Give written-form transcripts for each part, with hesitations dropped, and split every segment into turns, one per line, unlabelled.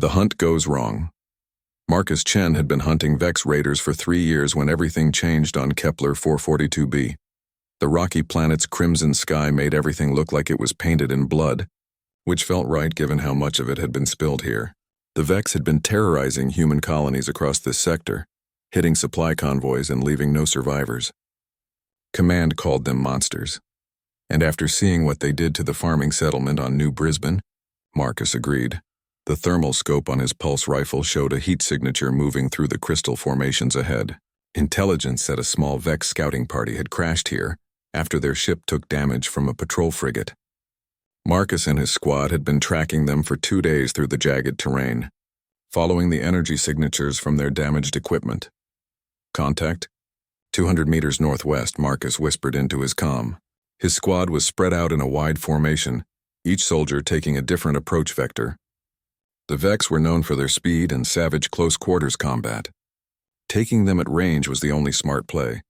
The hunt goes wrong. Marcus Chen had been hunting Vex raiders for 3 years when everything changed on Kepler 442b. The rocky planet's crimson sky made everything look like it was painted in blood, which felt right given how much of it had been spilled here. The Vex had been terrorizing human colonies across this sector, hitting supply convoys and leaving no survivors. Command called them monsters. And after seeing what they did to the farming settlement on New Brisbane, Marcus agreed. The thermal scope on his pulse rifle showed a heat signature moving through the crystal formations ahead. Intelligence said a small Vex scouting party had crashed here after their ship took damage from a patrol frigate. Marcus and his squad had been tracking them for 2 days through the jagged terrain, following the energy signatures from their damaged equipment. Contact? 200 meters northwest, Marcus whispered into his comm. His squad was spread out in a wide formation, each soldier taking a different approach vector. The Vex were known for their speed and savage close-quarters combat. Taking them at range was the only smart play.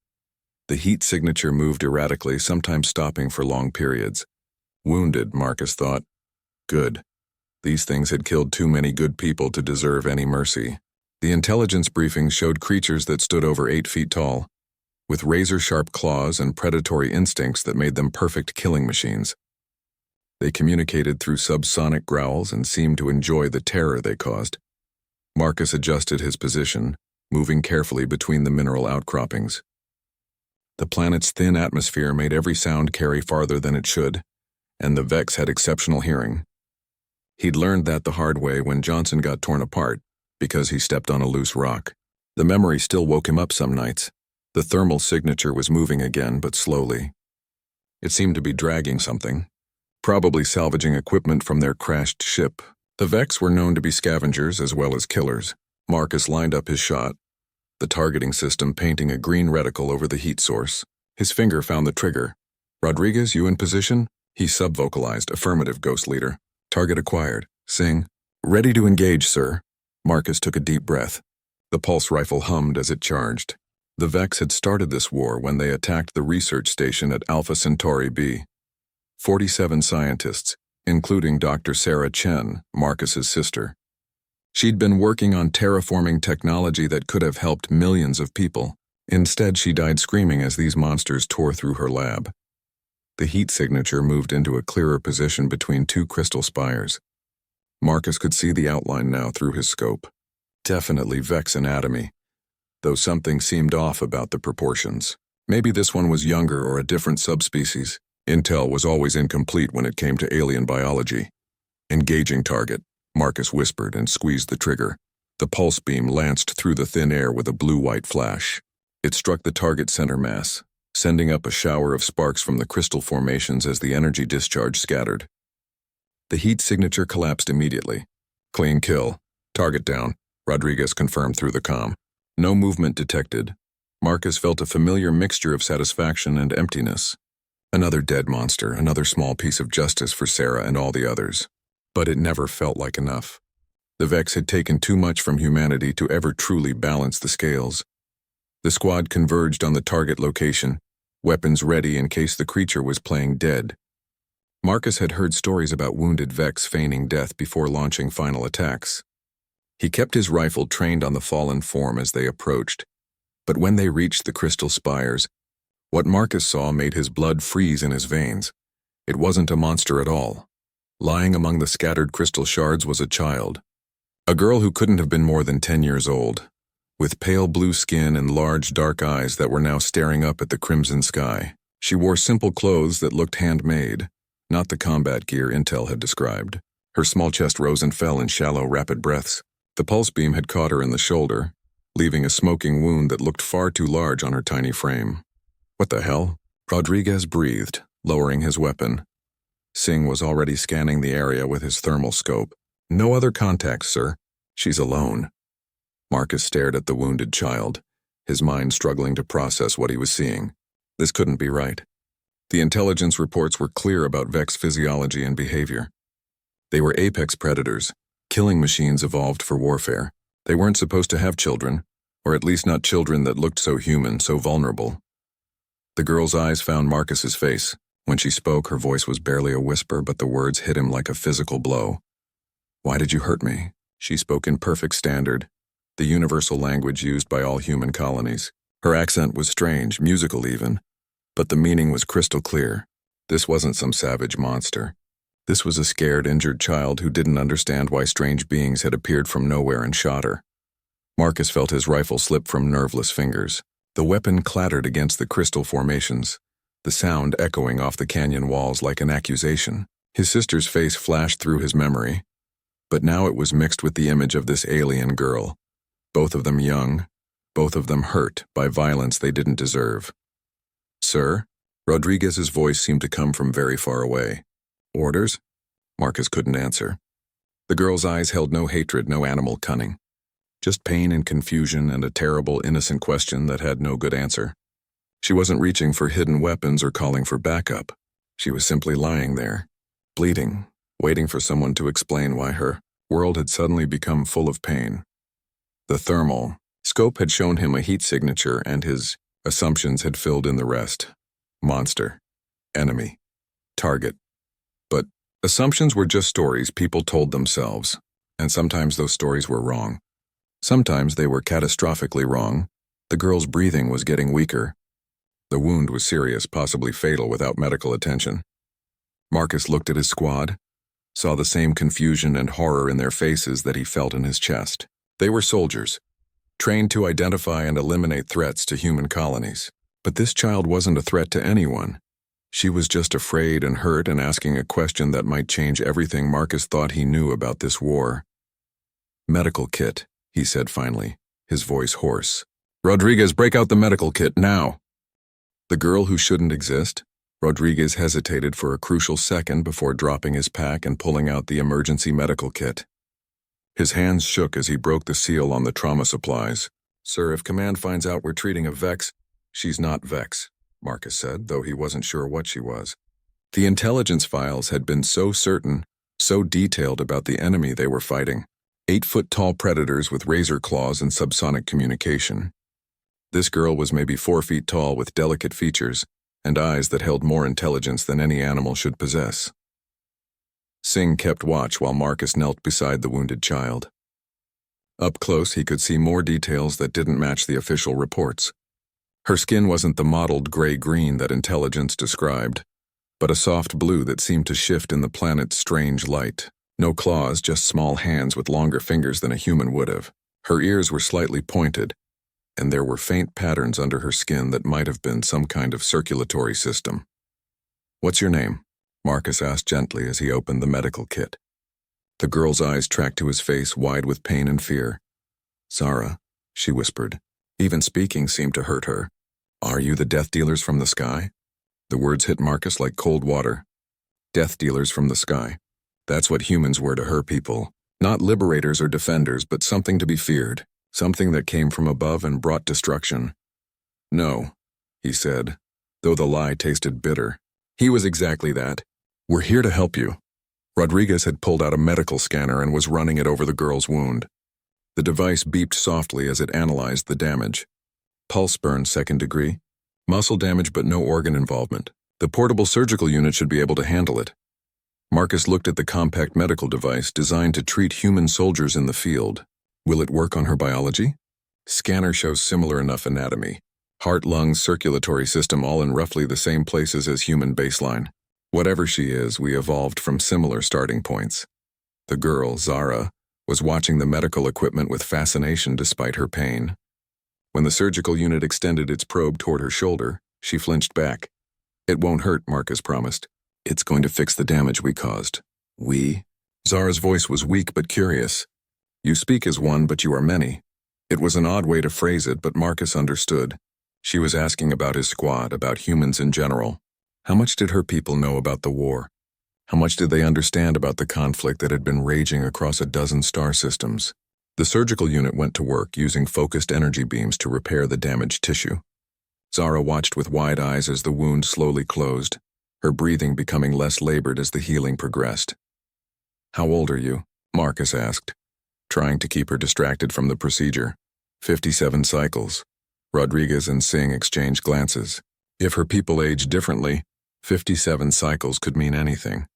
The heat signature moved erratically, sometimes stopping for long periods. Wounded, Marcus thought. Good. These things had killed too many good people to deserve any mercy. The intelligence briefings showed creatures that stood over 8 feet tall, with razor-sharp claws and predatory instincts that made them perfect killing machines. They communicated through subsonic growls and seemed to enjoy the terror they caused. Marcus adjusted his position, moving carefully between the mineral outcroppings. The planet's thin atmosphere made every sound carry farther than it should, and the Vex had exceptional hearing. He'd learned that the hard way when Johnson got torn apart, because he stepped on a loose rock. The memory still woke him up some nights. The thermal signature was moving again, but slowly. It seemed to be dragging something, probably salvaging equipment from their crashed ship. The Vex were known to be scavengers as well as killers. Marcus lined up his shot, the targeting system painting a green reticle over the heat source. His finger found the trigger. Rodriguez, you in position? He sub-vocalized, affirmative, Ghost Leader. Target acquired. Sing. Ready to engage, sir. Marcus took a deep breath. The pulse rifle hummed as it charged. The Vex had started this war when they attacked the research station at Alpha Centauri B. 47 scientists, including Dr. Sarah Chen, Marcus's sister. She'd been working on terraforming technology that could have helped millions of people. Instead, she died screaming as these monsters tore through her lab. The heat signature moved into a clearer position between 2 crystal spires. Marcus could see the outline now through his scope. Definitely Vex anatomy, though something seemed off about the proportions. Maybe this one was younger or a different subspecies. Intel was always incomplete when it came to alien biology. Engaging target, Marcus whispered and squeezed the trigger. The pulse beam lanced through the thin air with a blue-white flash. It struck the target center mass, sending up a shower of sparks from the crystal formations as the energy discharge scattered. The heat signature collapsed immediately. Clean kill. Target down, Rodriguez confirmed through the comm. No movement detected. Marcus felt a familiar mixture of satisfaction and emptiness. Another dead monster, another small piece of justice for Sarah and all the others. But it never felt like enough. The Vex had taken too much from humanity to ever truly balance the scales. The squad converged on the target location, weapons ready in case the creature was playing dead. Marcus had heard stories about wounded Vex feigning death before launching final attacks. He kept his rifle trained on the fallen form as they approached, but when they reached the crystal spires, what Marcus saw made his blood freeze in his veins. It wasn't a monster at all. Lying among the scattered crystal shards was a child. A girl who couldn't have been more than 10 years old, with pale blue skin and large dark eyes that were now staring up at the crimson sky. She wore simple clothes that looked handmade, not the combat gear Intel had described. Her small chest rose and fell in shallow, rapid breaths. The pulse beam had caught her in the shoulder, leaving a smoking wound that looked far too large on her tiny frame. What the hell? Rodriguez breathed, lowering his weapon. Singh was already scanning the area with his thermal scope. No other contacts, sir. She's alone. Marcus stared at the wounded child, his mind struggling to process what he was seeing. This couldn't be right. The intelligence reports were clear about Vex physiology and behavior. They were apex predators, killing machines evolved for warfare. They weren't supposed to have children, or at least not children that looked so human, so vulnerable. The girl's eyes found Marcus's face. When she spoke, her voice was barely a whisper, but the words hit him like a physical blow. Why did you hurt me? She spoke in perfect standard, the universal language used by all human colonies. Her accent was strange, musical even, but the meaning was crystal clear. This wasn't some savage monster. This was a scared, injured child who didn't understand why strange beings had appeared from nowhere and shot her. Marcus felt his rifle slip from nerveless fingers. The weapon clattered against the crystal formations, the sound echoing off the canyon walls like an accusation. His sister's face flashed through his memory, but now it was mixed with the image of this alien girl. Both of them young, both of them hurt by violence they didn't deserve. "Sir?" Rodriguez's voice seemed to come from very far away. "Orders?" Marcus couldn't answer. The girl's eyes held no hatred, no animal cunning. Just pain and confusion and a terrible, innocent question that had no good answer. She wasn't reaching for hidden weapons or calling for backup. She was simply lying there, bleeding, waiting for someone to explain why her world had suddenly become full of pain. The thermal scope had shown him a heat signature, and his assumptions had filled in the rest. Monster, enemy, target. But assumptions were just stories people told themselves, and sometimes those stories were wrong. Sometimes they were catastrophically wrong. The girl's breathing was getting weaker. The wound was serious, possibly fatal without medical attention. Marcus looked at his squad, saw the same confusion and horror in their faces that he felt in his chest. They were soldiers, trained to identify and eliminate threats to human colonies. But this child wasn't a threat to anyone. She was just afraid and hurt and asking a question that might change everything Marcus thought he knew about this war. "Medical kit," he said finally, his voice hoarse. "Rodriguez, break out the medical kit, now!" The girl who shouldn't exist? Rodriguez hesitated for a crucial second before dropping his pack and pulling out the emergency medical kit. His hands shook as he broke the seal on the trauma supplies. "Sir, if Command finds out we're treating a Vex—" "She's not Vex," Marcus said, though he wasn't sure what she was. The intelligence files had been so certain, so detailed about the enemy they were fighting. 8-foot-tall predators with razor claws and subsonic communication. This girl was maybe 4 feet tall with delicate features and eyes that held more intelligence than any animal should possess. Singh kept watch while Marcus knelt beside the wounded child. Up close, he could see more details that didn't match the official reports. Her skin wasn't the mottled gray-green that intelligence described, but a soft blue that seemed to shift in the planet's strange light. No claws, just small hands with longer fingers than a human would have. Her ears were slightly pointed, and there were faint patterns under her skin that might have been some kind of circulatory system. "What's your name?" Marcus asked gently as he opened the medical kit. The girl's eyes tracked to his face, wide with pain and fear. "Zara," she whispered. Even speaking seemed to hurt her. "Are you the death dealers from the sky?" The words hit Marcus like cold water. Death dealers from the sky. That's what humans were to her people. Not liberators or defenders, but something to be feared. Something that came from above and brought destruction. "No," he said, though the lie tasted bitter. He was exactly that. "We're here to help you." Rodriguez had pulled out a medical scanner and was running it over the girl's wound. The device beeped softly as it analyzed the damage. Pulse burn 2nd degree. Muscle damage but no organ involvement. The portable surgical unit should be able to handle it. Marcus looked at the compact medical device designed to treat human soldiers in the field. Will it work on her biology? Scanner shows similar enough anatomy. Heart, lungs, circulatory system all in roughly the same places as human baseline. Whatever she is, we evolved from similar starting points. The girl, Zara, was watching the medical equipment with fascination despite her pain. When the surgical unit extended its probe toward her shoulder, she flinched back. "It won't hurt," Marcus promised. "It's going to fix the damage we caused." "We?" Zara's voice was weak but curious. "You speak as one, but you are many." It was an odd way to phrase it, but Marcus understood. She was asking about his squad, about humans in general. How much did her people know about the war? How much did they understand about the conflict that had been raging across a dozen star systems? The surgical unit went to work, using focused energy beams to repair the damaged tissue. Zara watched with wide eyes as the wound slowly closed, her breathing becoming less labored as the healing progressed. "How old are you?" Marcus asked, trying to keep her distracted from the procedure. 57 cycles. Rodriguez and Singh exchanged glances. If her people aged differently, 57 cycles could mean anything.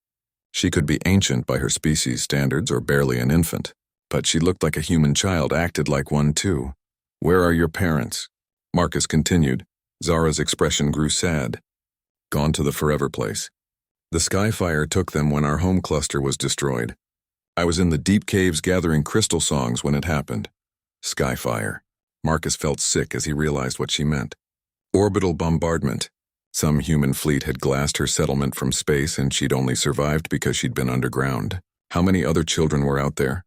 She could be ancient by her species standards or barely an infant. But she looked like a human child, acted like one too. Where are your parents? Marcus continued. Zara's expression grew sad. Gone to the forever place. The sky fire took them when our home cluster was destroyed. I was in the deep caves gathering crystal songs when it happened. Sky fire. Marcus felt sick as he realized what she meant. Orbital bombardment. Some human fleet had glassed her settlement from space and she'd only survived because she'd been underground. How many other children were out there?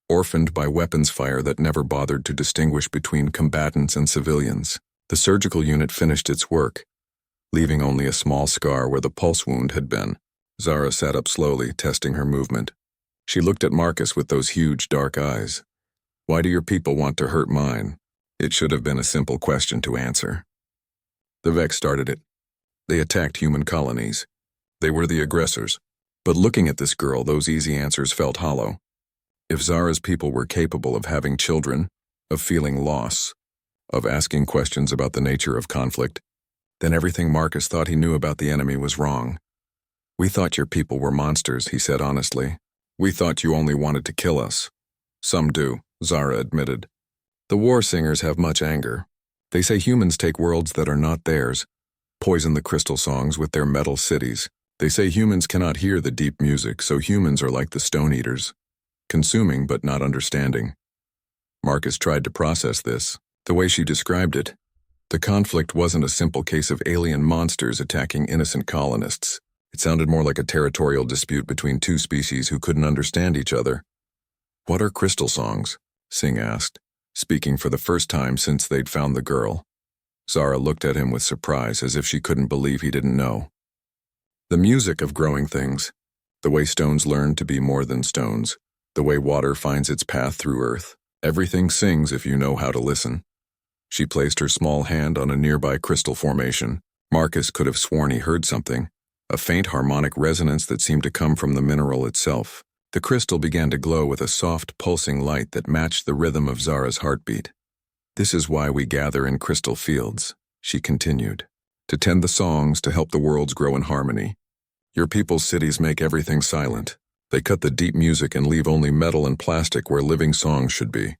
Orphaned by weapons fire that never bothered to distinguish between combatants and civilians. The surgical unit finished its work, leaving only a small scar where the pulse wound had been. Zara sat up slowly, testing her movement. She looked at Marcus with those huge dark eyes. Why do your people want to hurt mine? It should have been a simple question to answer. The Vex started it. They attacked human colonies. They were the aggressors. But looking at this girl, those easy answers felt hollow. If Zara's people were capable of having children, of feeling loss, of asking questions about the nature of conflict, then everything Marcus thought he knew about the enemy was wrong. We thought your people were monsters, he said honestly. We thought you only wanted to kill us. Some do, Zara admitted. The war singers have much anger. They say humans take worlds that are not theirs, poison the crystal songs with their metal cities. They say humans cannot hear the deep music, so humans are like the stone eaters, consuming but not understanding. Marcus tried to process this, the way she described it. The conflict wasn't a simple case of alien monsters attacking innocent colonists. It sounded more like a territorial dispute between two species who couldn't understand each other. What are crystal songs? Singh asked, speaking for the first time since they'd found the girl. Zara looked at him with surprise, as if she couldn't believe he didn't know. The music of growing things, the way stones learn to be more than stones, the way water finds its path through earth. Everything sings if you know how to listen. She placed her small hand on a nearby crystal formation. Marcus could have sworn he heard something, a faint harmonic resonance that seemed to come from the mineral itself. The crystal began to glow with a soft, pulsing light that matched the rhythm of Zara's heartbeat. This is why we gather in crystal fields, she continued, to tend the songs, to help the worlds grow in harmony. Your people's cities make everything silent. They cut the deep music and leave only metal and plastic where living songs should be.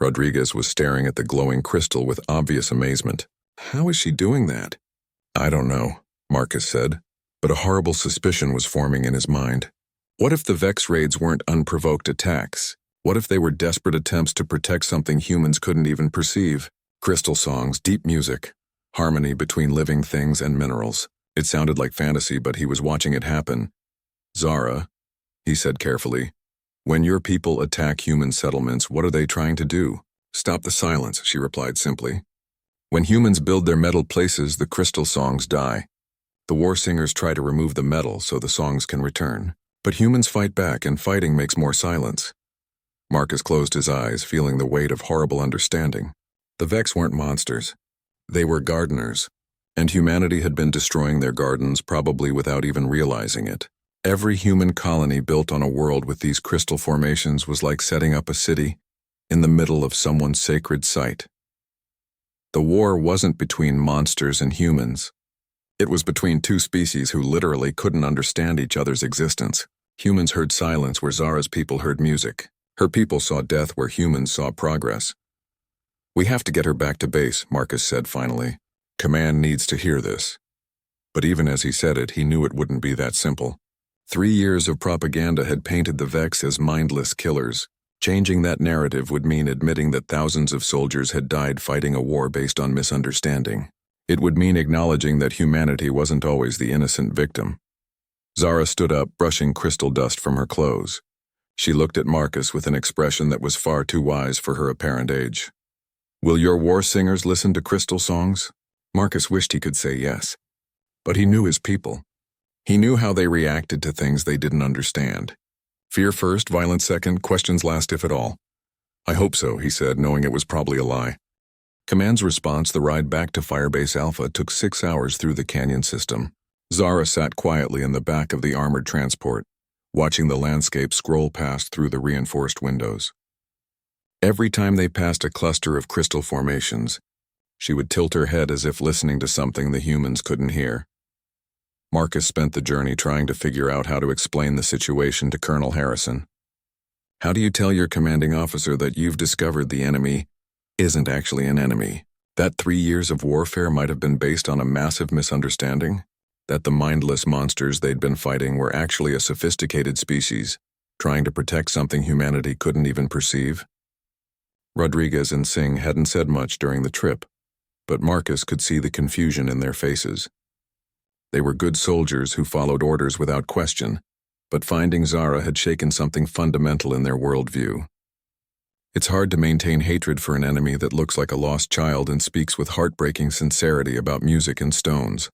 Rodriguez was staring at the glowing crystal with obvious amazement. How is she doing that? I don't know, Marcus said, but a horrible suspicion was forming in his mind. What if the Vex raids weren't unprovoked attacks? What if they were desperate attempts to protect something humans couldn't even perceive? Crystal songs, deep music, harmony between living things and minerals. It sounded like fantasy, but he was watching it happen. Zara, he said carefully, when your people attack human settlements, what are they trying to do? Stop the silence, she replied simply. When humans build their metal places, the crystal songs die. The war singers try to remove the metal so the songs can return. But humans fight back, and fighting makes more silence. Marcus closed his eyes, feeling the weight of horrible understanding. The Vex weren't monsters. They were gardeners, and humanity had been destroying their gardens probably without even realizing it. Every human colony built on a world with these crystal formations was like setting up a city in the middle of someone's sacred site. The war wasn't between monsters and humans. It was between two species who literally couldn't understand each other's existence. Humans heard silence where Zara's people heard music. Her people saw death where humans saw progress. We have to get her back to base, Marcus said finally. Command needs to hear this. But even as he said it, he knew it wouldn't be that simple. 3 years of propaganda had painted the Vex as mindless killers. Changing that narrative would mean admitting that thousands of soldiers had died fighting a war based on misunderstanding. It would mean acknowledging that humanity wasn't always the innocent victim. Zara stood up, brushing crystal dust from her clothes. She looked at Marcus with an expression that was far too wise for her apparent age. Will your war singers listen to crystal songs? Marcus wished he could say yes. But he knew his people. He knew how they reacted to things they didn't understand. Fear first, violence second, questions last if at all. I hope so, he said, knowing it was probably a lie. Command's response, the ride back to Firebase Alpha, took 6 hours through the canyon system. Zara sat quietly in the back of the armored transport, watching the landscape scroll past through the reinforced windows. Every time they passed a cluster of crystal formations, she would tilt her head as if listening to something the humans couldn't hear. Marcus spent the journey trying to figure out how to explain the situation to Colonel Harrison. How do you tell your commanding officer that you've discovered the enemy isn't actually an enemy? That 3 years of warfare might have been based on a massive misunderstanding? That the mindless monsters they'd been fighting were actually a sophisticated species, trying to protect something humanity couldn't even perceive? Rodriguez and Singh hadn't said much during the trip, but Marcus could see the confusion in their faces. They were good soldiers who followed orders without question, but finding Zara had shaken something fundamental in their worldview. It's hard to maintain hatred for an enemy that looks like a lost child and speaks with heartbreaking sincerity about music and stones.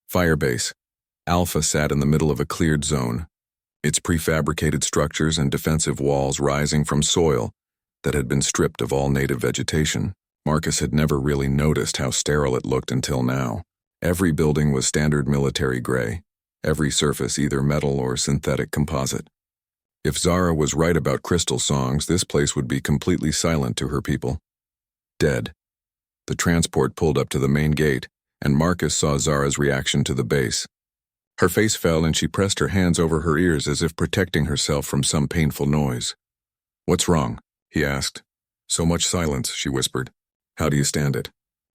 Firebase. Alpha sat in the middle of a cleared zone, its prefabricated structures and defensive walls rising from soil that had been stripped of all native vegetation. Marcus had never really noticed how sterile it looked until now. Every building was standard military gray, every surface either metal or synthetic composite. If Zara was right about crystal songs, this place would be completely silent to her people. Dead. The transport pulled up to the main gate, and Marcus saw Zara's reaction to the base. Her face fell and she pressed her hands over her ears as if protecting herself from some painful noise. "What's wrong?" he asked. "So much silence," she whispered. "How do you stand it?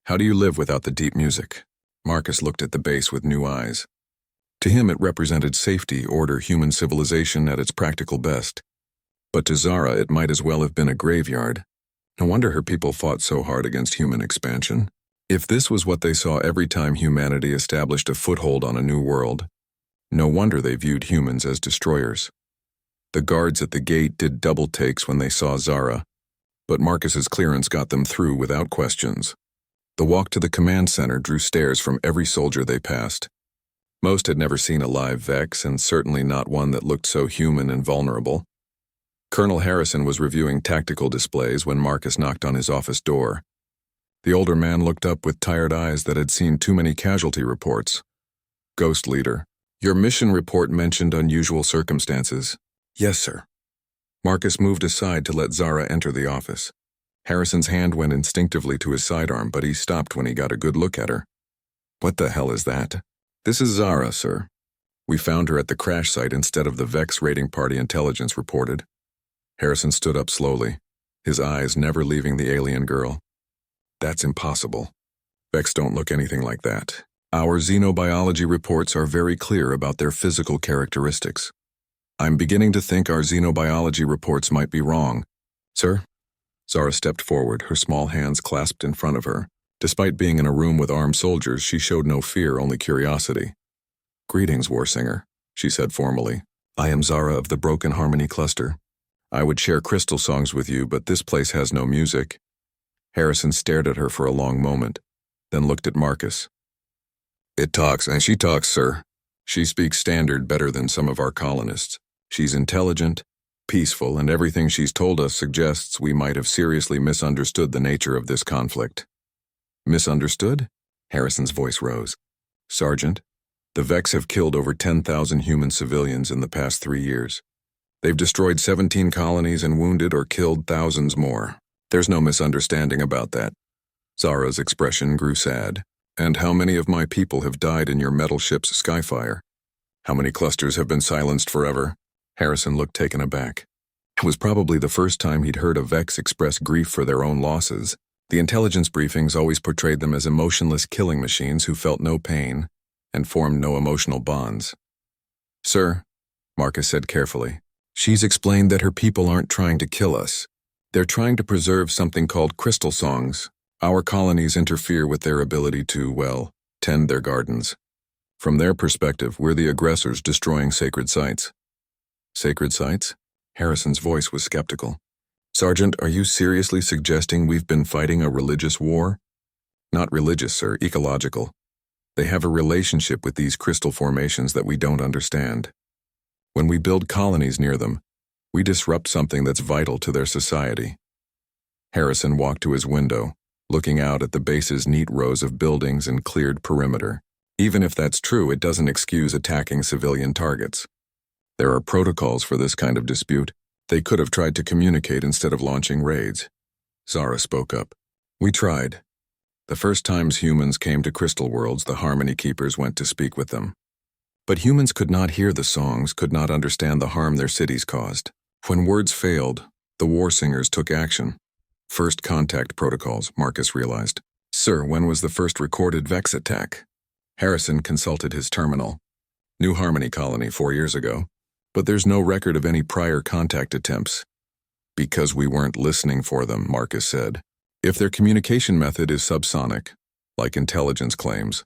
How do you live without the deep music?" Marcus looked at the base with new eyes. To him it represented safety, order, human civilization at its practical best. But to Zara it might as well have been a graveyard. No wonder her people fought so hard against human expansion. If this was what they saw every time humanity established a foothold on a new world, no wonder they viewed humans as destroyers. The guards at the gate did double takes when they saw Zara, but Marcus's clearance got them through without questions. The walk to the command center drew stares from every soldier they passed. Most had never seen a live Vex, and certainly not one that looked so human and vulnerable. Colonel Harrison was reviewing tactical displays when Marcus knocked on his office door. The older man looked up with tired eyes that had seen too many casualty reports. "Ghost Leader, your mission report mentioned unusual circumstances." "Yes, sir." Marcus moved aside to let Zara enter the office. Harrison's hand went instinctively to his sidearm, but he stopped when he got a good look at her. "What the hell is that?" "This is Zara, sir. We found her at the crash site instead of the Vex raiding party intelligence reported." Harrison stood up slowly, his eyes never leaving the alien girl. "That's impossible. Vex don't look anything like that. Our xenobiology reports are very clear about their physical characteristics. I'm beginning to think our xenobiology reports might be wrong." "Sir?" Zara stepped forward, her small hands clasped in front of her. Despite being in a room with armed soldiers, she showed no fear, only curiosity. "Greetings, Warsinger," she said formally. "I am Zara of the Broken Harmony Cluster. I would share crystal songs with you, but this place has no music." Harrison stared at her for a long moment, then looked at Marcus. "It talks, and she talks, sir. She speaks standard better than some of our colonists. She's intelligent, peaceful, and everything she's told us suggests we might have seriously misunderstood the nature of this conflict." "Misunderstood?" Harrison's voice rose. "Sergeant, the Vex have killed over 10,000 human civilians in the past 3 years. They've destroyed 17 colonies and wounded or killed thousands more. There's no misunderstanding about that." Zara's expression grew sad. "And how many of my people have died in your metal ship's skyfire? How many clusters have been silenced forever?" Harrison looked taken aback. It was probably the first time he'd heard a Vex express grief for their own losses. The intelligence briefings always portrayed them as emotionless killing machines who felt no pain and formed no emotional bonds. "Sir," Marcus said carefully, "she's explained that her people aren't trying to kill us. They're trying to preserve something called crystal songs. Our colonies interfere with their ability to, well, tend their gardens. From their perspective, we're the aggressors destroying sacred sites." "Sacred sites?" Harrison's voice was skeptical. "Sergeant, are you seriously suggesting we've been fighting a religious war?" "Not religious, sir, ecological. They have a relationship with these crystal formations that we don't understand. When we build colonies near them, we disrupt something that's vital to their society." Harrison walked to his window, looking out at the base's neat rows of buildings and cleared perimeter. Even if that's true, it doesn't excuse attacking civilian targets. There are protocols for this kind of dispute. They could have tried to communicate instead of launching raids. Zara spoke up. "We tried. The first times humans came to Crystal Worlds, the Harmony Keepers went to speak with them. But humans could not hear the songs, could not understand the harm their cities caused. When words failed, the war singers took action. First contact protocols, Marcus realized. Sir, when was the first recorded Vex attack? Harrison consulted his terminal. New Harmony Colony 4 years ago. But there's no record of any prior contact attempts. Because we weren't listening for them, Marcus said. If their communication method is subsonic, like intelligence claims,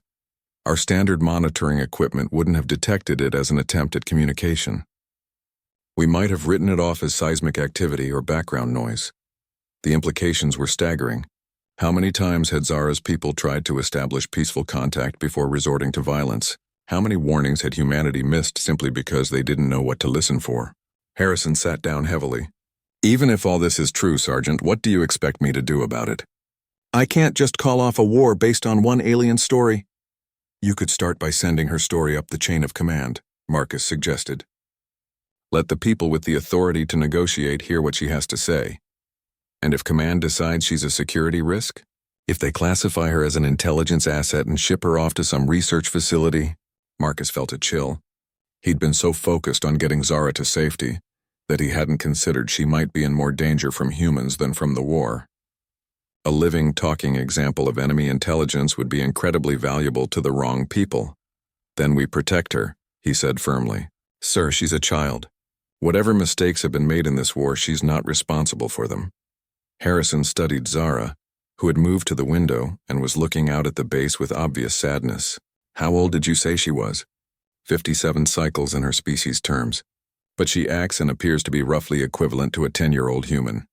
our standard monitoring equipment wouldn't have detected it as an attempt at communication. We might have written it off as seismic activity or background noise. The implications were staggering. How many times had Zara's people tried to establish peaceful contact before resorting to violence? How many warnings had humanity missed simply because they didn't know what to listen for? Harrison sat down heavily. Even if all this is true, Sergeant, what do you expect me to do about it? I can't just call off a war based on one alien story. You could start by sending her story up the chain of command, Marcus suggested. Let the people with the authority to negotiate hear what she has to say. And if command decides she's a security risk? If they classify her as an intelligence asset and ship her off to some research facility? Marcus felt a chill. He'd been so focused on getting Zara to safety that he hadn't considered she might be in more danger from humans than from the war. A living, talking example of enemy intelligence would be incredibly valuable to the wrong people. Then we protect her, he said firmly. Sir, she's a child. Whatever mistakes have been made in this war, she's not responsible for them. Harrison studied Zara, who had moved to the window and was looking out at the base with obvious sadness. How old did you say she was? 57 cycles in her species terms. But she acts and appears to be roughly equivalent to a 10-year-old human.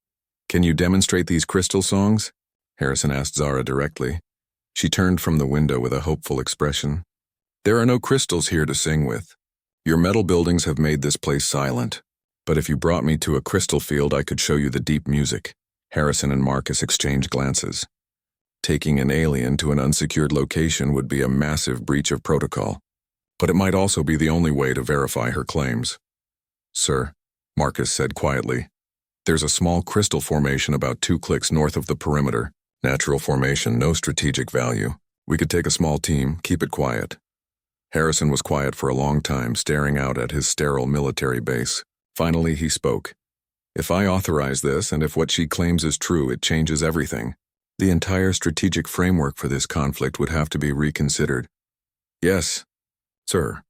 Can you demonstrate these crystal songs? Harrison asked Zara directly. She turned from the window with a hopeful expression. There are no crystals here to sing with. Your metal buildings have made this place silent. But if you brought me to a crystal field, I could show you the deep music. Harrison and Marcus exchanged glances. Taking an alien to an unsecured location would be a massive breach of protocol. But it might also be the only way to verify her claims. Sir, Marcus said quietly, there's a small crystal formation about 2 clicks north of the perimeter. Natural formation, no strategic value. We could take a small team, keep it quiet. Harrison was quiet for a long time, staring out at his sterile military base. Finally, he spoke. If I authorize this, and if what she claims is true, it changes everything. The entire strategic framework for this conflict would have to be reconsidered. Yes, sir.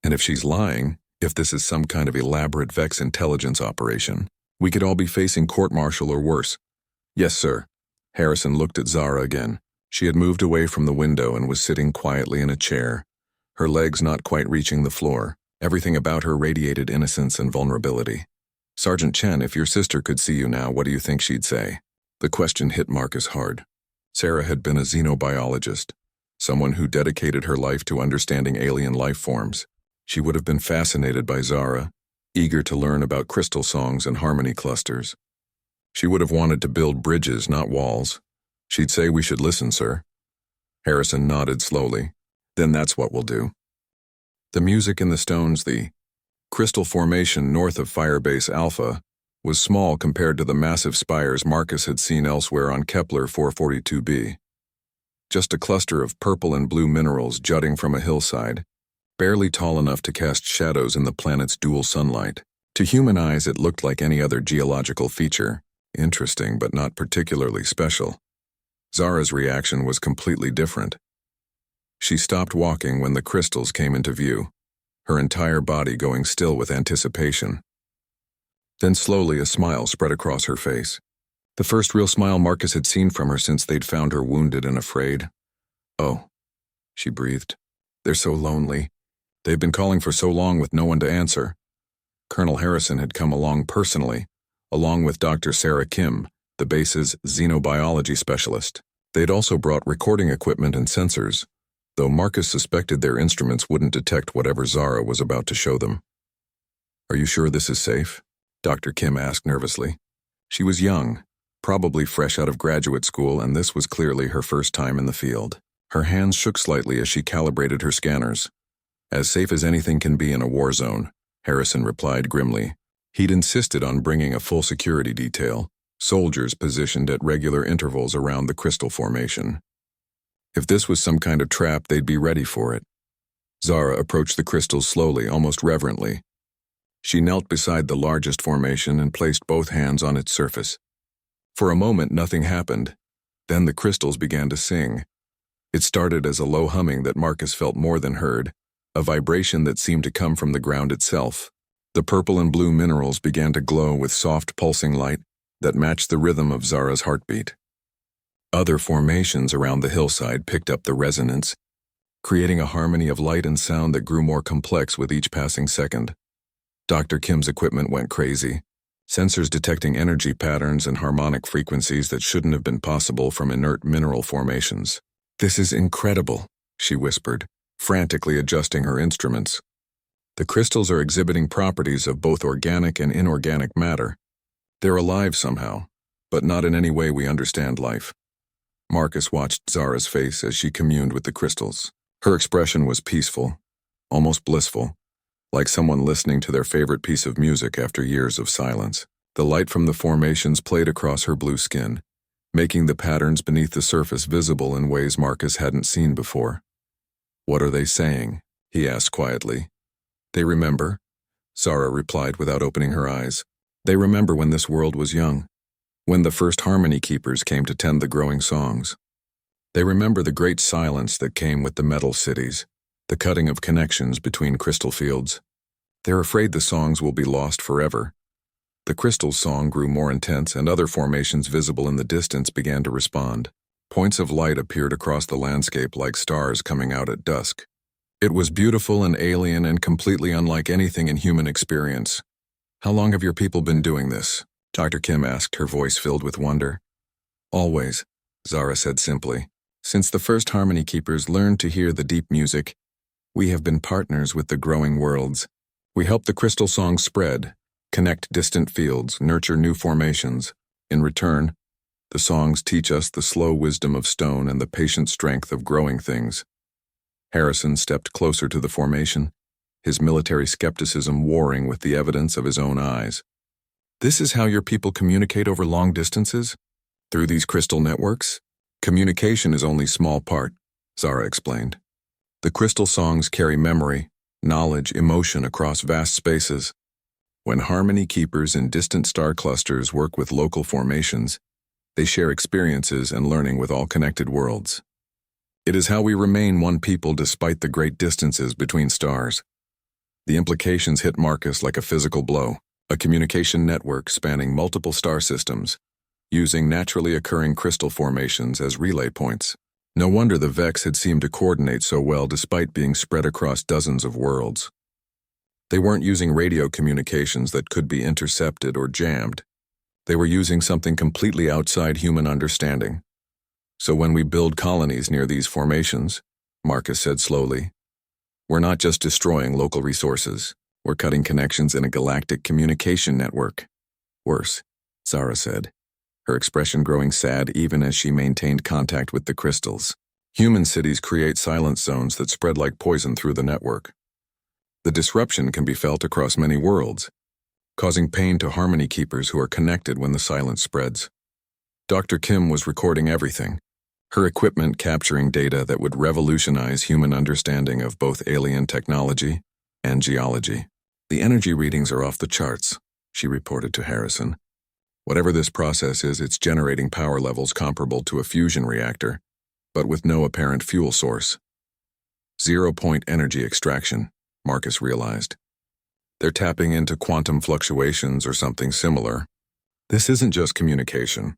And if she's lying, if this is some kind of elaborate Vex intelligence operation, we could all be facing court-martial or worse. Yes, sir. Harrison looked at Zara again. She had moved away from the window and was sitting quietly in a chair, her legs not quite reaching the floor. Everything about her radiated innocence and vulnerability. Sergeant Chen, if your sister could see you now, what do you think she'd say? The question hit Marcus hard. Sarah had been a xenobiologist, someone who dedicated her life to understanding alien life forms. She would have been fascinated by Zara, eager to learn about crystal songs and harmony clusters. She would have wanted to build bridges, not walls. She'd say, we should listen, sir. Harrison nodded slowly. Then that's what we'll do. The music in the stones, the crystal formation north of Firebase Alpha, was small compared to the massive spires Marcus had seen elsewhere on Kepler 442b. Just a cluster of purple and blue minerals jutting from a hillside, barely tall enough to cast shadows in the planet's dual sunlight. To human eyes, it looked like any other geological feature, interesting but not particularly special. Zara's reaction was completely different. She stopped walking when the crystals came into view, her entire body going still with anticipation. Then slowly a smile spread across her face. The first real smile Marcus had seen from her since they'd found her wounded and afraid. Oh, she breathed. They're so lonely. They've been calling for so long with no one to answer. Colonel Harrison had come along personally, along with Dr. Sarah Kim, the base's xenobiology specialist. They'd also brought recording equipment and sensors, though Marcus suspected their instruments wouldn't detect whatever Zara was about to show them. Are you sure this is safe? Dr. Kim asked nervously. She was young, probably fresh out of graduate school, and this was clearly her first time in the field. Her hands shook slightly as she calibrated her scanners. As safe as anything can be in a war zone, Harrison replied grimly. He'd insisted on bringing a full security detail, soldiers positioned at regular intervals around the crystal formation. If this was some kind of trap, they'd be ready for it. Zara approached the crystals slowly, almost reverently. She knelt beside the largest formation and placed both hands on its surface. For a moment, nothing happened. Then the crystals began to sing. It started as a low humming that Marcus felt more than heard, a vibration that seemed to come from the ground itself. The purple and blue minerals began to glow with soft pulsing light that matched the rhythm of Zara's heartbeat. Other formations around the hillside picked up the resonance, creating a harmony of light and sound that grew more complex with each passing second. Dr. Kim's equipment went crazy, sensors detecting energy patterns and harmonic frequencies that shouldn't have been possible from inert mineral formations. "This is incredible," she whispered, frantically adjusting her instruments. "The crystals are exhibiting properties of both organic and inorganic matter. They're alive somehow, but not in any way we understand life." Marcus watched Zara's face as she communed with the crystals. Her expression was peaceful, almost blissful, like someone listening to their favorite piece of music after years of silence. The light from the formations played across her blue skin, making the patterns beneath the surface visible in ways Marcus hadn't seen before. "What are they saying?" he asked quietly. "They remember," Zara replied without opening her eyes. "They remember when this world was young, when the first harmony keepers came to tend the growing songs. They remember the great silence that came with the metal cities, the cutting of connections between crystal fields. They're afraid the songs will be lost forever." The crystal's song grew more intense, and other formations visible in the distance began to respond. Points of light appeared across the landscape like stars coming out at dusk. It was beautiful and alien and completely unlike anything in human experience. "How long have your people been doing this?" Dr. Kim asked, her voice filled with wonder. "Always," Zara said simply. "Since the first harmony keepers learned to hear the deep music, we have been partners with the growing worlds. We help the crystal songs spread, connect distant fields, nurture new formations. In return, the songs teach us the slow wisdom of stone and the patient strength of growing things." Harrison stepped closer to the formation, his military skepticism warring with the evidence of his own eyes. "This is how your people communicate over long distances? Through these crystal networks? Communication is only a small part," Zara explained. "The crystal songs carry memory, knowledge, emotion across vast spaces. When harmony keepers in distant star clusters work with local formations, they share experiences and learning with all connected worlds. It is how we remain one people despite the great distances between stars." The implications hit Marcus like a physical blow. A communication network spanning multiple star systems, using naturally occurring crystal formations as relay points. No wonder the Vex had seemed to coordinate so well despite being spread across dozens of worlds. They weren't using radio communications that could be intercepted or jammed. They were using something completely outside human understanding. "So when we build colonies near these formations," Marcus said slowly, "we're not just destroying local resources, we're cutting connections in a galactic communication network." "Worse," Zara said, her expression growing sad even as she maintained contact with the crystals. "Human cities create silence zones that spread like poison through the network. The disruption can be felt across many worlds, causing pain to harmony keepers who are connected when the silence spreads." Dr. Kim was recording everything, her equipment capturing data that would revolutionize human understanding of both alien technology and geology. "The energy readings are off the charts," she reported to Harrison. "Whatever this process is, it's generating power levels comparable to a fusion reactor, but with no apparent fuel source. Zero-point energy extraction," Marcus realized. "They're tapping into quantum fluctuations or something similar. This isn't just communication.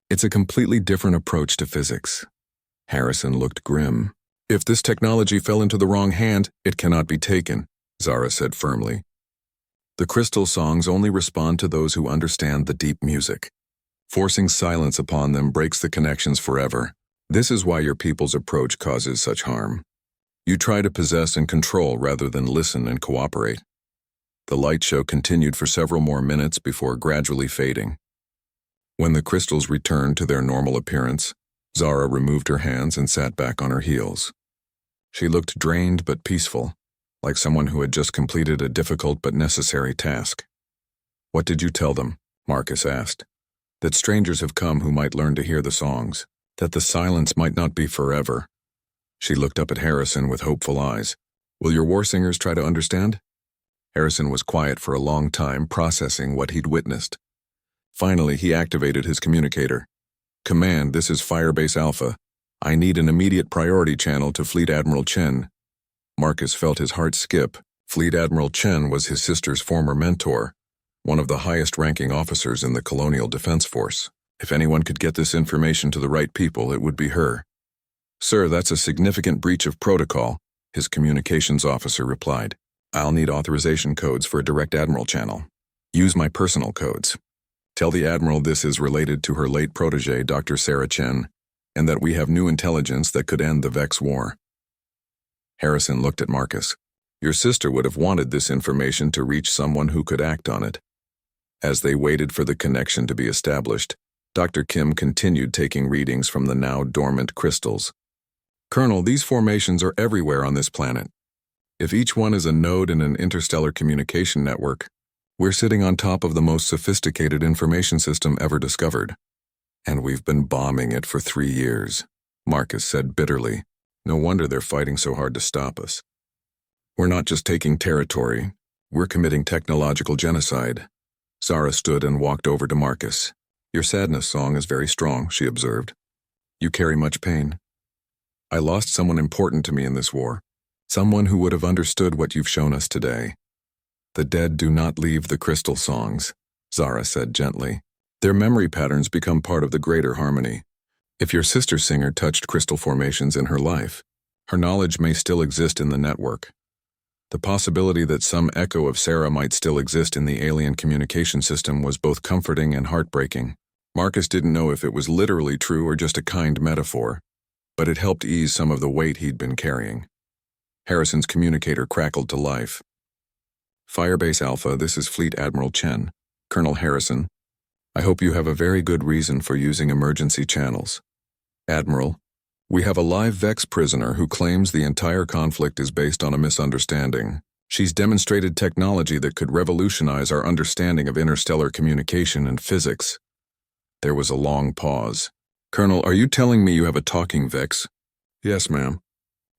It's a completely different approach to physics." Harrison looked grim. "If this technology fell into the wrong hand, it cannot be taken," Zara said firmly. "The crystal songs only respond to those who understand the deep music. Forcing silence upon them breaks the connections forever. This is why your people's approach causes such harm. You try to possess and control rather than listen and cooperate." The light show continued for several more minutes before gradually fading. When the crystals returned to their normal appearance, Zara removed her hands and sat back on her heels. She looked drained but peaceful, like someone who had just completed a difficult but necessary task. "What did you tell them?" Marcus asked. "That strangers have come who might learn to hear the songs, that the silence might not be forever." She looked up at Harrison with hopeful eyes. "Will your war singers try to understand?" Harrison was quiet for a long time, processing what he'd witnessed. Finally, he activated his communicator. "Command, this is Firebase Alpha. I need an immediate priority channel to Fleet Admiral Chen." Marcus felt his heart skip. Fleet Admiral Chen was his sister's former mentor, one of the highest-ranking officers in the Colonial Defense Force. If anyone could get this information to the right people, it would be her. "Sir, that's a significant breach of protocol," his communications officer replied. "I'll need authorization codes for a direct Admiral channel. Use my personal codes. Tell the Admiral this is related to her late protege, Dr. Sarah Chen, and that we have new intelligence that could end the Vex War." Harrison looked at Marcus. "Your sister would have wanted this information to reach someone who could act on it." As they waited for the connection to be established, Dr. Kim continued taking readings from the now dormant crystals. "Colonel, these formations are everywhere on this planet. If each one is a node in an interstellar communication network, we're sitting on top of the most sophisticated information system ever discovered. And we've been bombing it for 3 years," Marcus said bitterly. "No wonder they're fighting so hard to stop us. We're not just taking territory, we're committing technological genocide." Zara stood and walked over to Marcus. "Your sadness song is very strong," she observed. "You carry much pain. I lost someone important to me in this war, someone who would have understood what you've shown us today." "The dead do not leave the crystal songs," Zara said gently. "Their memory patterns become part of the greater harmony. If your sister singer touched crystal formations in her life, her knowledge may still exist in the network. The possibility that some echo of Sarah might still exist in the alien communication system was both comforting and heartbreaking. Marcus didn't know if it was literally true or just a kind metaphor, but it helped ease some of the weight he'd been carrying. Harrison's communicator crackled to life. "Firebase Alpha, this is Fleet Admiral Chen. Colonel Harrison, I hope you have a very good reason for using emergency channels. Admiral, we have a live Vex prisoner who claims the entire conflict is based on a misunderstanding. She's demonstrated technology that could revolutionize our understanding of interstellar communication and physics." There was a long pause. "Colonel, are you telling me you have a talking Vex?" "Yes, ma'am.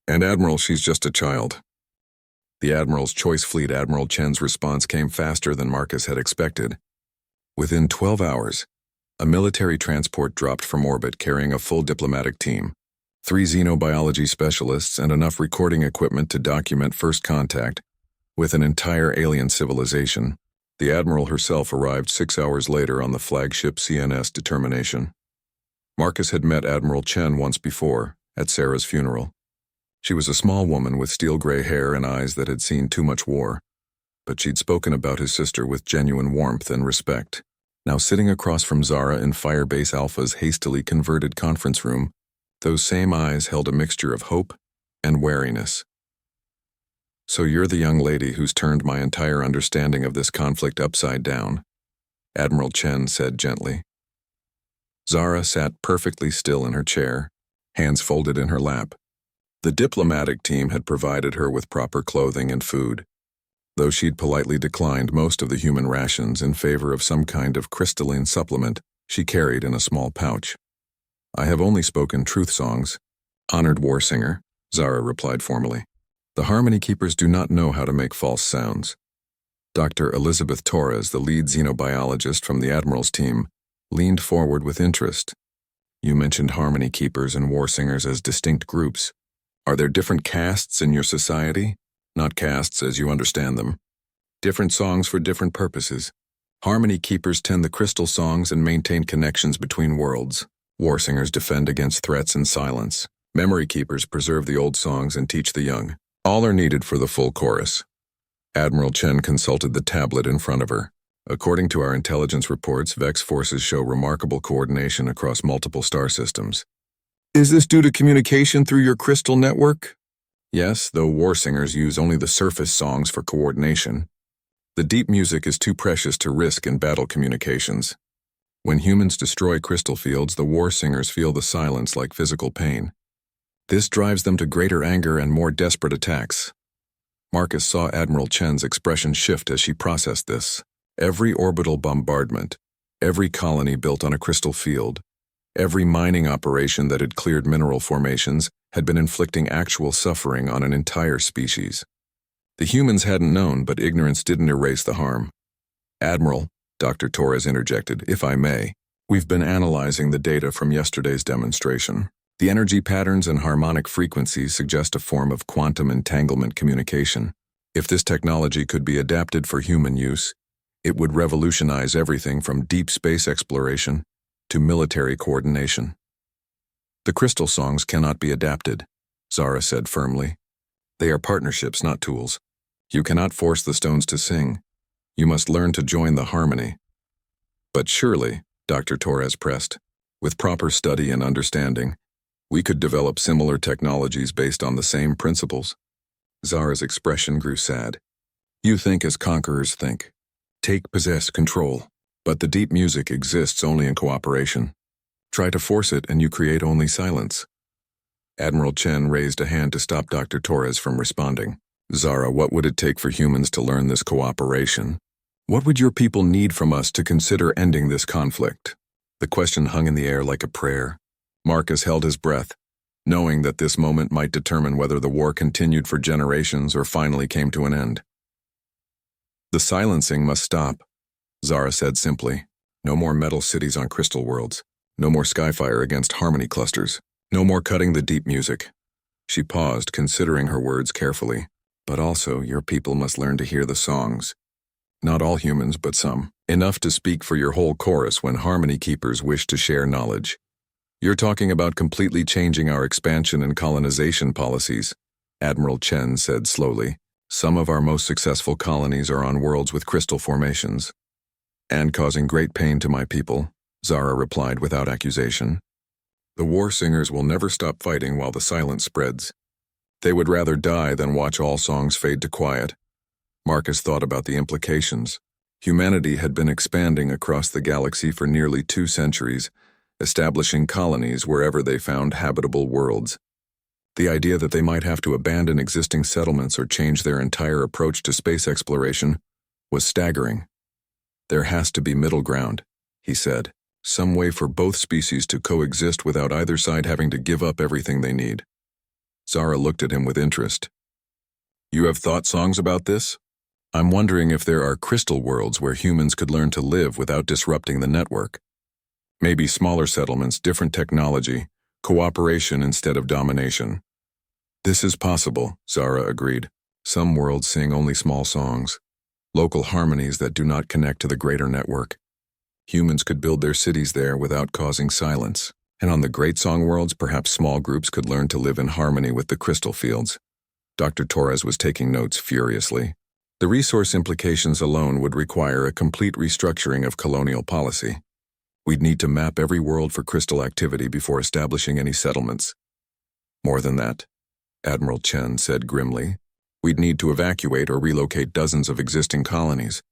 And Admiral, she's just a child." The Admiral's choice Fleet Admiral Chen's response came faster than Marcus had expected. Within 12 hours, a military transport dropped from orbit carrying a full diplomatic team, 3 xenobiology specialists and enough recording equipment to document first contact with an entire alien civilization. The Admiral herself arrived 6 hours later on the flagship CNS Determination. Marcus had met Admiral Chen once before, at Sarah's funeral. She was a small woman with steel-gray hair and eyes that had seen too much war, but she'd spoken about his sister with genuine warmth and respect. Now sitting across from Zara in Firebase Alpha's hastily converted conference room, those same eyes held a mixture of hope and wariness. "So you're the young lady who's turned my entire understanding of this conflict upside down," Admiral Chen said gently. Zara sat perfectly still in her chair, hands folded in her lap. The diplomatic team had provided her with proper clothing and food, though she'd politely declined most of the human rations in favor of some kind of crystalline supplement she carried in a small pouch. "I have only spoken truth songs, honored war singer," Zara replied formally. "The Harmony Keepers do not know how to make false sounds." Dr. Elizabeth Torres, the lead xenobiologist from the Admiral's team, leaned forward with interest. "You mentioned Harmony Keepers and war singers as distinct groups. Are there different castes in your society? Not castes as you understand them. Different songs for different purposes. Harmony Keepers tend the crystal songs and maintain connections between worlds. War singers defend against threats and silence. Memory Keepers preserve the old songs and teach the young. All are needed for the full chorus." Admiral Chen consulted the tablet in front of her. "According to our intelligence reports, Vex forces show remarkable coordination across multiple star systems." "Is this due to communication through your crystal network?" "Yes, though war singers use only the surface songs for coordination. The deep music is too precious to risk in battle communications. When humans destroy crystal fields, the war singers feel the silence like physical pain. This drives them to greater anger and more desperate attacks." Marcus saw Admiral Chen's expression shift as she processed this. Every orbital bombardment, every colony built on a crystal field, every mining operation that had cleared mineral formations had been inflicting actual suffering on an entire species. The humans hadn't known, but ignorance didn't erase the harm. "Admiral," Dr. Torres interjected, "if I may, we've been analyzing the data from yesterday's demonstration. The energy patterns and harmonic frequencies suggest a form of quantum entanglement communication. If this technology could be adapted for human use, it would revolutionize everything from deep space exploration to military coordination." "The crystal songs cannot be adapted," Zara said firmly. "They are partnerships, not tools. You cannot force the stones to sing. You must learn to join the harmony." "But surely," Dr. Torres pressed, "with proper study and understanding, we could develop similar technologies based on the same principles." Zara's expression grew sad. "You think as conquerors think. Possess control. But the deep music exists only in cooperation. Try to force it and you create only silence." Admiral Chen raised a hand to stop Dr. Torres from responding. "Zara, what would it take for humans to learn this cooperation? What would your people need from us to consider ending this conflict?" The question hung in the air like a prayer. Marcus held his breath, knowing that this moment might determine whether the war continued for generations or finally came to an end. "The silencing must stop," Zara said simply. "No more metal cities on crystal worlds. No more skyfire against harmony clusters. No more cutting the deep music." She paused, considering her words carefully. "But also, your people must learn to hear the songs. Not all humans, but some. Enough to speak for your whole chorus when harmony keepers wish to share knowledge. You're talking about completely changing our expansion and colonization policies," Admiral Chen said slowly. "Some of our most successful colonies are on worlds with crystal formations." "And causing great pain to my people," Zara replied without accusation. "The war singers will never stop fighting while the silence spreads. They would rather die than watch all songs fade to quiet." Marcus thought about the implications. Humanity had been expanding across the galaxy for nearly 2 centuries, establishing colonies wherever they found habitable worlds. The idea that they might have to abandon existing settlements or change their entire approach to space exploration was staggering. "There has to be middle ground," he said. "Some way for both species to coexist without either side having to give up everything they need." Zara looked at him with interest. "You have thought songs about this?" "I'm wondering if there are crystal worlds where humans could learn to live without disrupting the network. Maybe smaller settlements, different technology, cooperation instead of domination." "This is possible," Zara agreed. "Some worlds sing only small songs, local harmonies that do not connect to the greater network. Humans could build their cities there without causing silence. And on the great song worlds, perhaps small groups could learn to live in harmony with the crystal fields." Dr. Torres was taking notes furiously. "The resource implications alone would require a complete restructuring of colonial policy. We'd need to map every world for crystal activity before establishing any settlements." "More than that," Admiral Chen said grimly. "We'd need to evacuate or relocate dozens of existing colonies.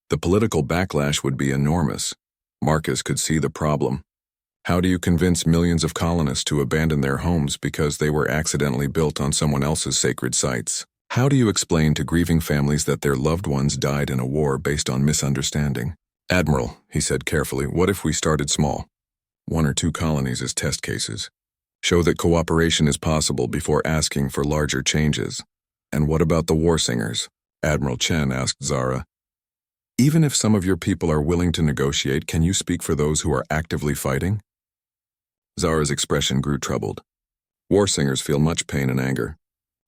The political backlash would be enormous." Marcus could see the problem. How do you convince millions of colonists to abandon their homes because they were accidentally built on someone else's sacred sites? How do you explain to grieving families that their loved ones died in a war based on misunderstanding? "Admiral," he said carefully, "what if we started small? 1 or 2 colonies as test cases. Show that cooperation is possible before asking for larger changes." "And what about the war singers?" Admiral Chen asked Zara. "Even if some of your people are willing to negotiate, can you speak for those who are actively fighting?" Zara's expression grew troubled. "War singers feel much pain and anger.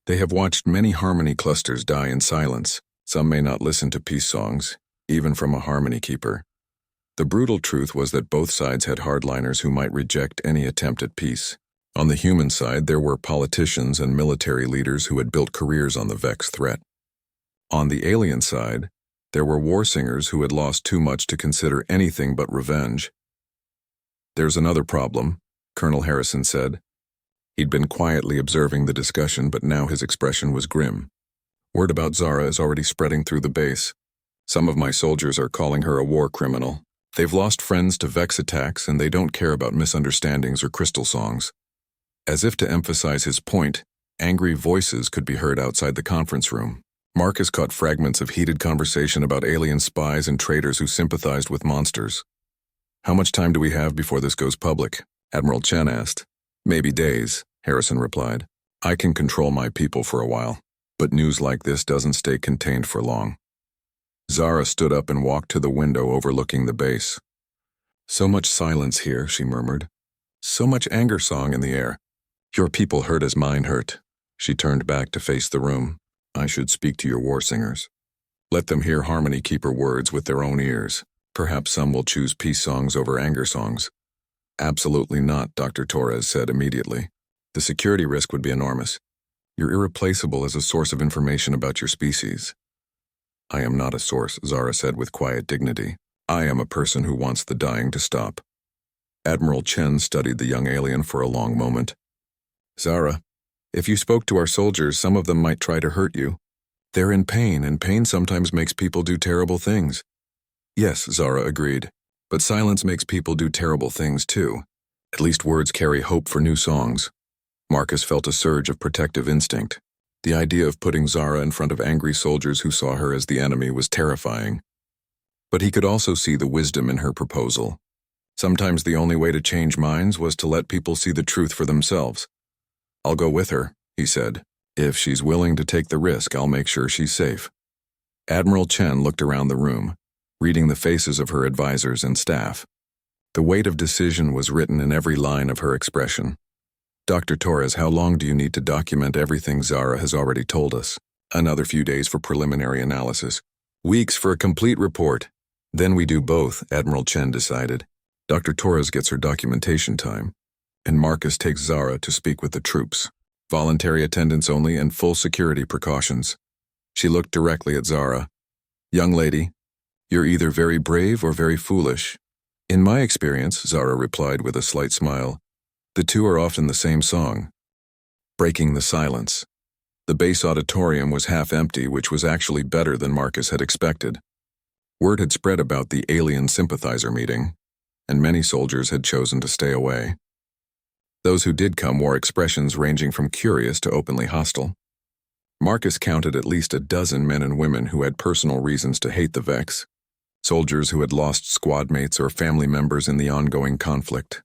They have watched many harmony clusters die in silence. Some may not listen to peace songs, even from a harmony keeper." The brutal truth was that both sides had hardliners who might reject any attempt at peace. On the human side, there were politicians and military leaders who had built careers on the Vex threat. On the alien side, there were war singers who had lost too much to consider anything but revenge. "There's another problem," Colonel Harrison said. He'd been quietly observing the discussion, but now his expression was grim. "Word about Zara is already spreading through the base. Some of my soldiers are calling her a war criminal. They've lost friends to Vex attacks, and they don't care about misunderstandings or crystal songs." As if to emphasize his point, angry voices could be heard outside the conference room. Marcus caught fragments of heated conversation about alien spies and traitors who sympathized with monsters. "How much time do we have before this goes public?" Admiral Chen asked. "Maybe days," Harrison replied. "I can control my people for a while. But news like this doesn't stay contained for long. Zara stood up and walked to the window overlooking the base. "So much silence here," she murmured. "So much anger song in the air. Your people hurt as mine hurt." She turned back to face the room. "I should speak to your war singers. Let them hear Harmony Keeper words with their own ears. Perhaps some will choose peace songs over anger songs." "Absolutely not," Dr. Torres said immediately. "The security risk would be enormous. You're irreplaceable as a source of information about your species." "I am not a source," Zara said with quiet dignity. "I am a person who wants the dying to stop." Admiral Chen studied the young alien for a long moment. "Zara, if you spoke to our soldiers, some of them might try to hurt you. They're in pain, and pain sometimes makes people do terrible things." "Yes," Zara agreed, "but silence makes people do terrible things too. At least words carry hope for new songs." Marcus felt a surge of protective instinct. The idea of putting Zara in front of angry soldiers who saw her as the enemy was terrifying. But he could also see the wisdom in her proposal. Sometimes the only way to change minds was to let people see the truth for themselves. "I'll go with her," he said. "If she's willing to take the risk, I'll make sure she's safe." Admiral Chen looked around the room, reading the faces of her advisors and staff. The weight of decision was written in every line of her expression. "Dr. Torres, how long do you need to document everything Zara has already told us?" "Another few days for preliminary analysis. Weeks for a complete report. Then we do both," Admiral Chen decided. "Dr. Torres gets her documentation time, and Marcus takes Zara to speak with the troops. Voluntary attendance only and full security precautions." She looked directly at Zara. "Young lady, you're either very brave or very foolish." "In my experience," Zara replied with a slight smile, "the two are often the same song." Breaking the silence. The base auditorium was half empty, which was actually better than Marcus had expected. Word had spread about the alien sympathizer meeting, and many soldiers had chosen to stay away. Those who did come wore expressions ranging from curious to openly hostile. Marcus counted at least a dozen men and women who had personal reasons to hate the Vex, soldiers who had lost squad mates or family members in the ongoing conflict.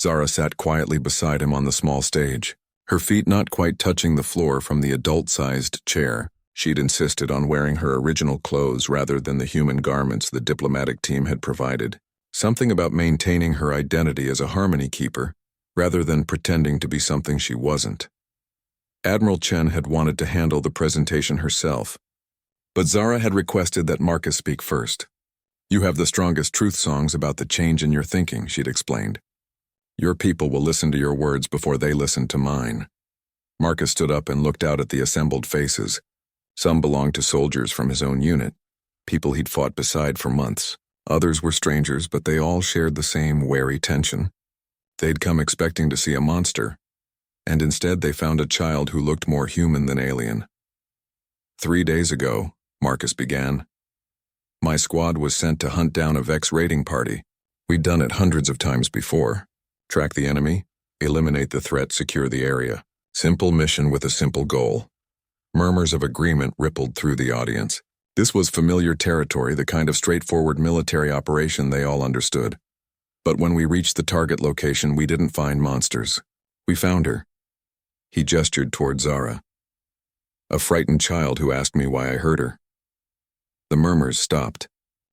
Zara sat quietly beside him on the small stage, her feet not quite touching the floor from the adult-sized chair. She'd insisted on wearing her original clothes rather than the human garments the diplomatic team had provided. Something about maintaining her identity as a Harmony Keeper, rather than pretending to be something she wasn't. Admiral Chen had wanted to handle the presentation herself, but Zara had requested that Marcus speak first. "You have the strongest truth songs about the change in your thinking," she'd explained. "Your people will listen to your words before they listen to mine." Marcus stood up and looked out at the assembled faces. Some belonged to soldiers from his own unit, people he'd fought beside for months. Others were strangers, but they all shared the same wary tension. They'd come expecting to see a monster, and instead they found a child who looked more human than alien. 3 days ago, Marcus began, my squad was sent to hunt down a Vex raiding party. We'd done it hundreds of times before. Track the enemy, eliminate the threat, secure the area. Simple mission with a simple goal. Murmurs of agreement rippled through the audience. This was familiar territory, the kind of straightforward military operation they all understood. But when we reached the target location, we didn't find monsters. We found her. He gestured toward Zara. A frightened child who asked me why I hurt her. The murmurs stopped.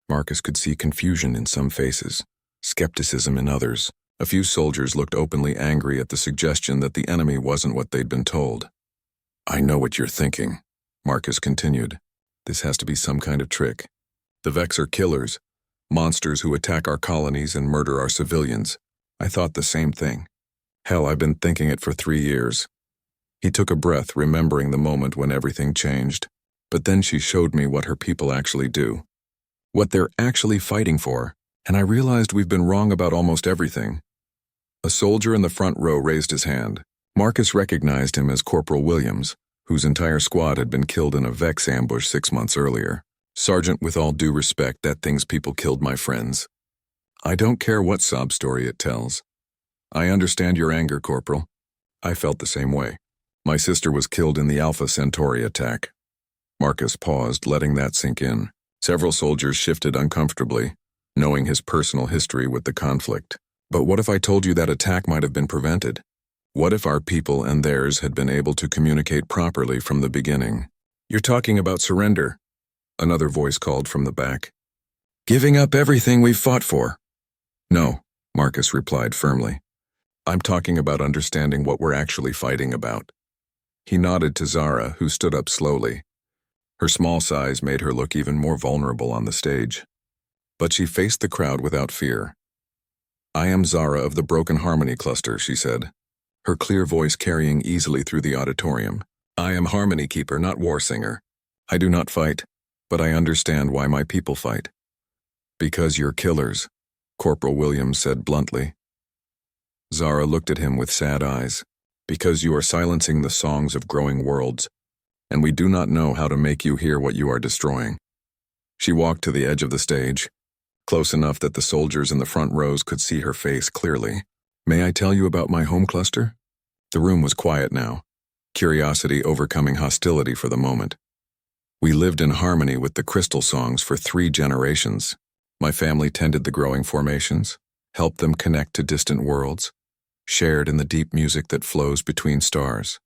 Marcus could see confusion in some faces, skepticism in others. A few soldiers looked openly angry at the suggestion that the enemy wasn't what they'd been told. I know what you're thinking, Marcus continued. This has to be some kind of trick. The Vex are killers, monsters who attack our colonies and murder our civilians. I thought the same thing. Hell, I've been thinking it for 3 years. He took a breath, remembering the moment when everything changed. But then she showed me what her people actually do. What they're actually fighting for, and I realized we've been wrong about almost everything. A soldier in the front row raised his hand. Marcus recognized him as Corporal Williams, whose entire squad had been killed in a Vex ambush 6 months earlier. Sergeant, with all due respect, that thing's people killed my friends. I don't care what sob story it tells. I understand your anger, Corporal. I felt the same way. My sister was killed in the Alpha Centauri attack. Marcus paused, letting that sink in. Several soldiers shifted uncomfortably, knowing his personal history with the conflict. But what if I told you that attack might have been prevented? What if our people and theirs had been able to communicate properly from the beginning? You're talking about surrender, another voice called from the back. Giving up everything we've fought for. No, Marcus replied firmly. I'm talking about understanding what we're actually fighting about. He nodded to Zara, who stood up slowly. Her small size made her look even more vulnerable on the stage. But she faced the crowd without fear. I am Zara of the Broken Harmony Cluster, she said, her clear voice carrying easily through the auditorium. I am Harmony Keeper, not War Singer. I do not fight, but I understand why my people fight. Because you're killers, Corporal Williams said bluntly. Zara looked at him with sad eyes. Because you are silencing the songs of growing worlds, and we do not know how to make you hear what you are destroying. She walked to the edge of the stage, close enough that the soldiers in the front rows could see her face clearly. May I tell you about my home cluster? The room was quiet now, curiosity overcoming hostility for the moment. We lived in harmony with the crystal songs for 3 generations. My family tended the growing formations, helped them connect to distant worlds, shared in the deep music that flows between stars.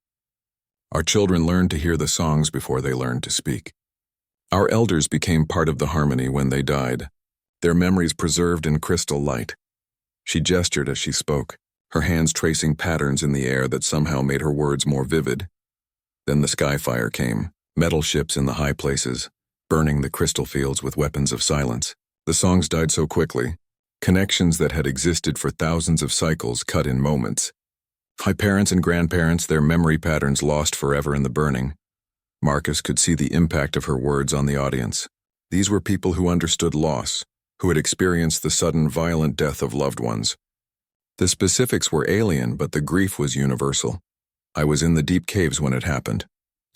Our children learned to hear the songs before they learned to speak. Our elders became part of the harmony when they died, their memories preserved in crystal light. She gestured as she spoke, her hands tracing patterns in the air that somehow made her words more vivid. Then the sky fire came, metal ships in the high places, burning the crystal fields with weapons of silence. The songs died so quickly, connections that had existed for thousands of cycles cut in moments. My parents and grandparents, their memory patterns lost forever in the burning. Marcus could see the impact of her words on the audience. These were people who understood loss, who had experienced the sudden violent death of loved ones. The specifics were alien, but the grief was universal. I was in the deep caves when it happened,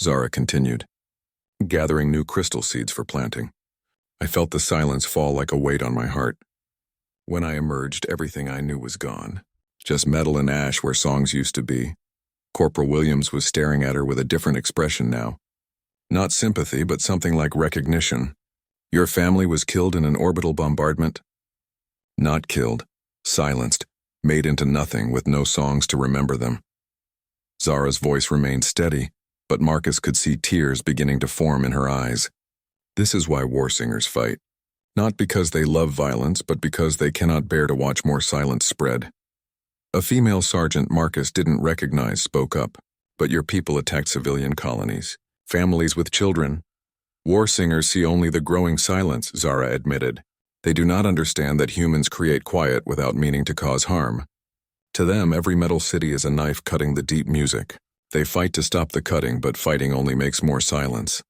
Zara continued, gathering new crystal seeds for planting. I felt the silence fall like a weight on my heart. When I emerged, everything I knew was gone. Just metal and ash where songs used to be. Corporal Williams was staring at her with a different expression now. Not sympathy, but something like recognition. Your family was killed in an orbital bombardment? Not killed. Silenced. Made into nothing with no songs to remember them. Zara's voice remained steady, but Marcus could see tears beginning to form in her eyes. This is why war singers fight. Not because they love violence, but because they cannot bear to watch more silence spread. A female sergeant Marcus didn't recognize spoke up. But your people attacked civilian colonies, families with children. War singers see only the growing silence, Zara admitted. They do not understand that humans create quiet without meaning to cause harm. To them, every metal city is a knife cutting the deep music. They fight to stop the cutting, but fighting only makes more silence.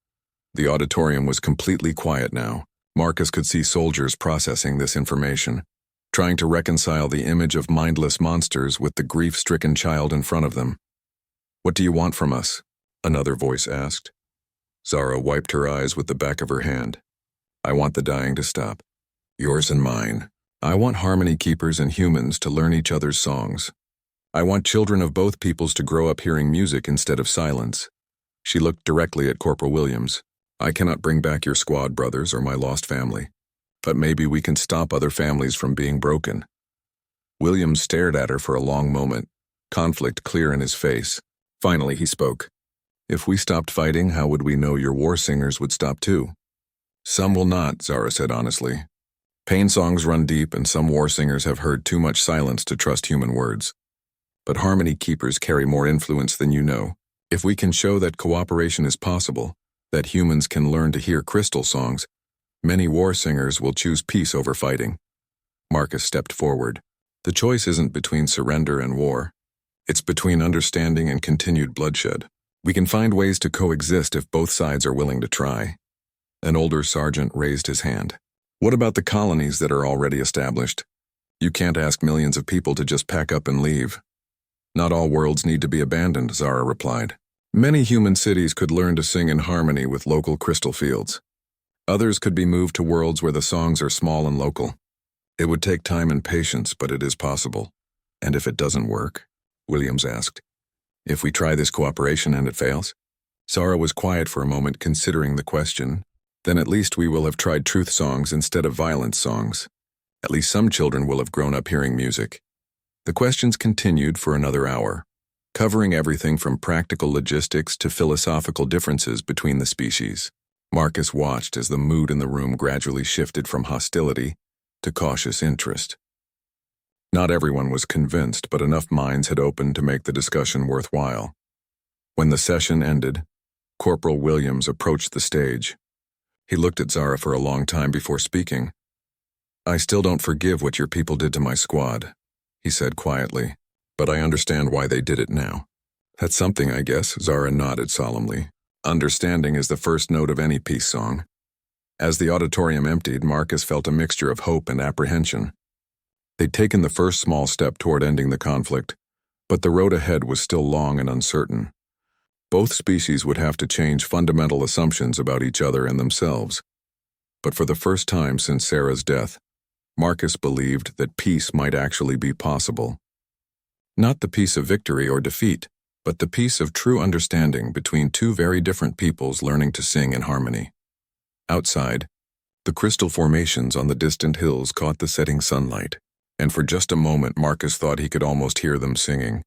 The auditorium was completely quiet now. Marcus could see soldiers processing this information, trying to reconcile the image of mindless monsters with the grief-stricken child in front of them. What do you want from us? Another voice asked. Zara wiped her eyes with the back of her hand. I want the dying to stop. Yours and mine. I want harmony keepers and humans to learn each other's songs. I want children of both peoples to grow up hearing music instead of silence. She looked directly at Corporal Williams. I cannot bring back your squad brothers or my lost family, but maybe we can stop other families from being broken. Williams stared at her for a long moment, conflict clear in his face. Finally, he spoke. If we stopped fighting, how would we know your war singers would stop too? Some will not, Zara said honestly. Pain songs run deep, and some war singers have heard too much silence to trust human words. But harmony keepers carry more influence than you know. If we can show that cooperation is possible, that humans can learn to hear crystal songs, many war singers will choose peace over fighting. Marcus stepped forward. The choice isn't between surrender and war. It's between understanding and continued bloodshed. We can find ways to coexist if both sides are willing to try. An older sergeant raised his hand. What about the colonies that are already established? You can't ask millions of people to just pack up and leave. Not all worlds need to be abandoned, Zara replied. Many human cities could learn to sing in harmony with local crystal fields. Others could be moved to worlds where the songs are small and local. It would take time and patience, but it is possible. And if it doesn't work? Williams asked. If we try this cooperation and it fails? Zara was quiet for a moment, considering the question. Then at least we will have tried truth songs instead of violence songs. At least some children will have grown up hearing music. The questions continued for another hour. covering everything from practical logistics to philosophical differences between the species. Marcus watched as the mood in the room gradually shifted from hostility to cautious interest. Not everyone was convinced, but enough minds had opened to make the discussion worthwhile. When the session ended, Corporal Williams approached the stage. He looked at Zara for a long time before speaking. "I still don't forgive what your people did to my squad," he said quietly, "but I understand why they did it now." "That's something, I guess," Zara nodded solemnly. Understanding is the first note of any peace song. As the auditorium emptied, Marcus felt a mixture of hope and apprehension. They'd taken the first small step toward ending the conflict, but the road ahead was still long and uncertain. Both species would have to change fundamental assumptions about each other and themselves. But for the first time since Sarah's death, Marcus believed that peace might actually be possible. Not the peace of victory or defeat, but the peace of true understanding between two very different peoples learning to sing in harmony. Outside, the crystal formations on the distant hills caught the setting sunlight, and for just a moment Marcus thought he could almost hear them singing.